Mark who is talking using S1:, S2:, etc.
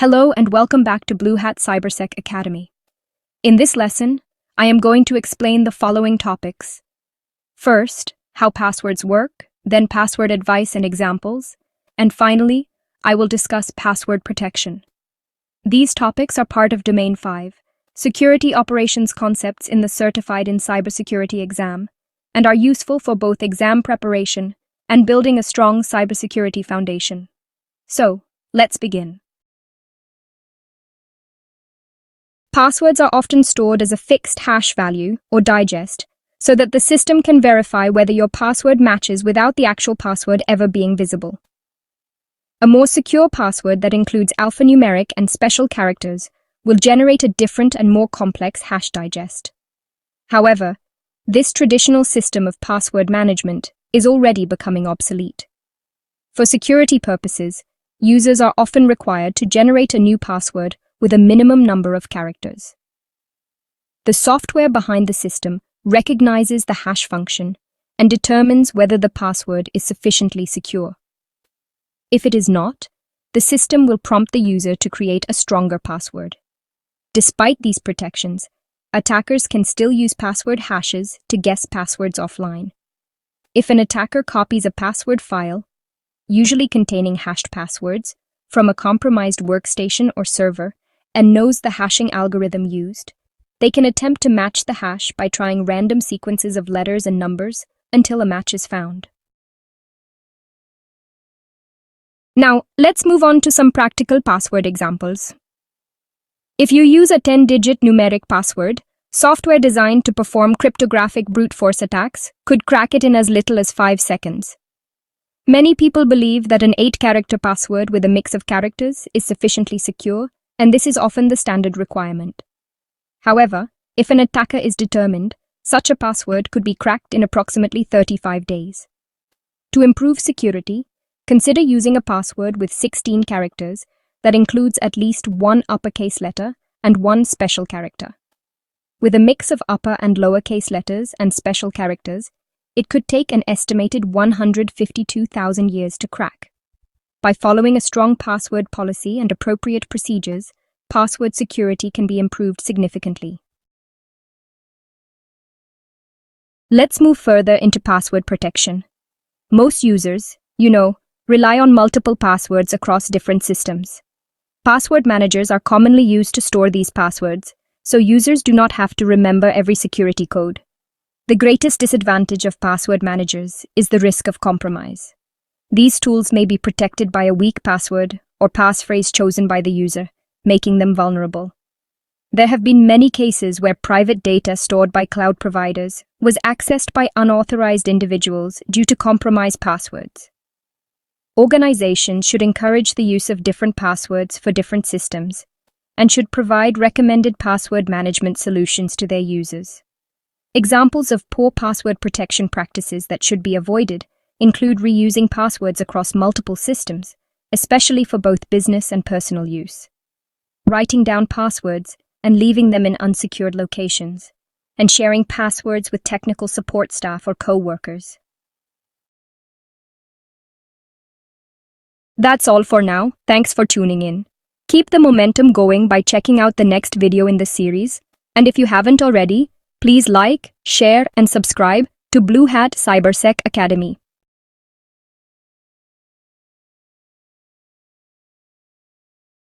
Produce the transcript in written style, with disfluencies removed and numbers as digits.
S1: Hello and welcome back to Bluehat Cybersec Academy. In this lesson, I am going to explain the following topics. First, how passwords work, then password advice and examples, and finally, I will discuss password protection. These topics are part of Domain 5, Security Operations Concepts in the Certified in Cybersecurity exam, and are useful for both exam preparation and building a strong cybersecurity foundation. So, let's begin. Passwords are often stored as a fixed hash value, or digest, so that the system can verify whether your password matches without the actual password ever being visible. A more secure password that includes alphanumeric and special characters will generate a different and more complex hash digest. However, this traditional system of password management is already becoming obsolete. For security purposes, users are often required to generate a new password with a minimum number of characters. The software behind the system recognizes the hash function and determines whether the password is sufficiently secure. If it is not, the system will prompt the user to create a stronger password. Despite these protections, attackers can still use password hashes to guess passwords offline. If an attacker copies a password file, usually containing hashed passwords, from a compromised workstation or server, and knows the hashing algorithm used, they can attempt to match the hash by trying random sequences of letters and numbers until a match is found. Now, let's move on to some practical password examples. If you use a 10-digit numeric password, software designed to perform cryptographic brute force attacks could crack it in as little as 5 seconds. Many people believe that an 8-character password with a mix of characters is sufficiently secure, and this is often the standard requirement. However, if an attacker is determined, such a password could be cracked in approximately 35 days. To improve security, consider using a password with 16 characters that includes at least one uppercase letter and one special character. With a mix of upper and lowercase letters and special characters, it could take an estimated 152,000 years to crack. By following a strong password policy and appropriate procedures, password security can be improved significantly. Let's move further into password protection. Most users, rely on multiple passwords across different systems. Password managers are commonly used to store these passwords, so users do not have to remember every security code. The greatest disadvantage of password managers is the risk of compromise. These tools may be protected by a weak password or passphrase chosen by the user, making them vulnerable. There have been many cases where private data stored by cloud providers was accessed by unauthorized individuals due to compromised passwords. Organizations should encourage the use of different passwords for different systems and should provide recommended password management solutions to their users. Examples of poor password protection practices that should be avoided include reusing passwords across multiple systems, especially for both business and personal use, writing down passwords and leaving them in unsecured locations, and sharing passwords with technical support staff or co-workers. That's all for now. Thanks for tuning in. Keep the momentum going by checking out the next video in the series, and if you haven't already, please like, share, and subscribe to Bluehat Cybersec Academy.